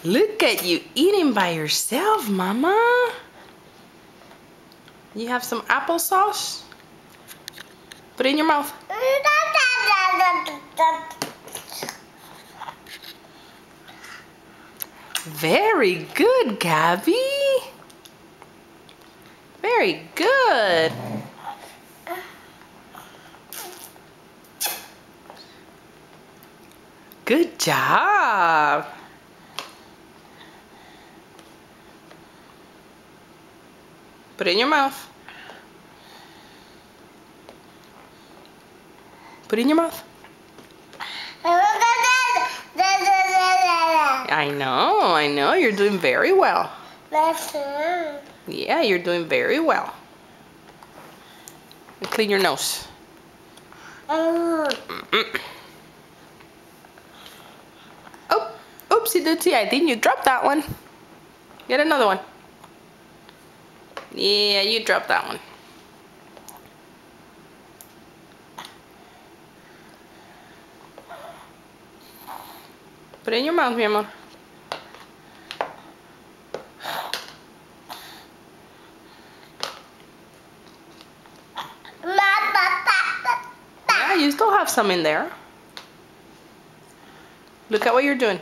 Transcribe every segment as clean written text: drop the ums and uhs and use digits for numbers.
Look at you eating by yourself, Mama. You have some applesauce? Put it in your mouth. Very good, Gabby. Very good. Good job. Put it in your mouth. Put it in your mouth. I know. You're doing very well. Yeah, you're doing very well. And clean your nose. Oh, oopsie doopsie. I think you dropped that one. Get another one. Yeah, you dropped that one. Put it in your mouth, mi amor. Yeah, you still have some in there. Look at what you're doing.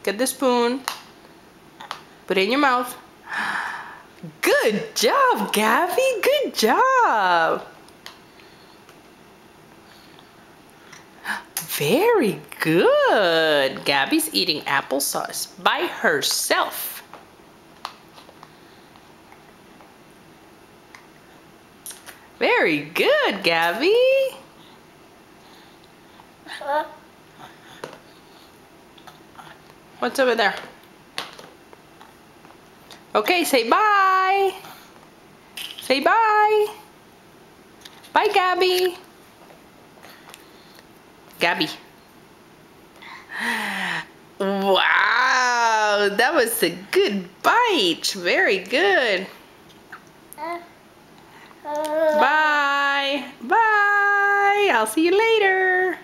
Get the spoon. Put it in your mouth. Good job, Gabby. Good job. Very good. Gabby's eating applesauce by herself. Very good, Gabby. What's over there? Okay, say bye. Say bye. Bye, Gabby. Gabby. Wow, that was a good bite. Very good. Bye. Bye. I'll see you later.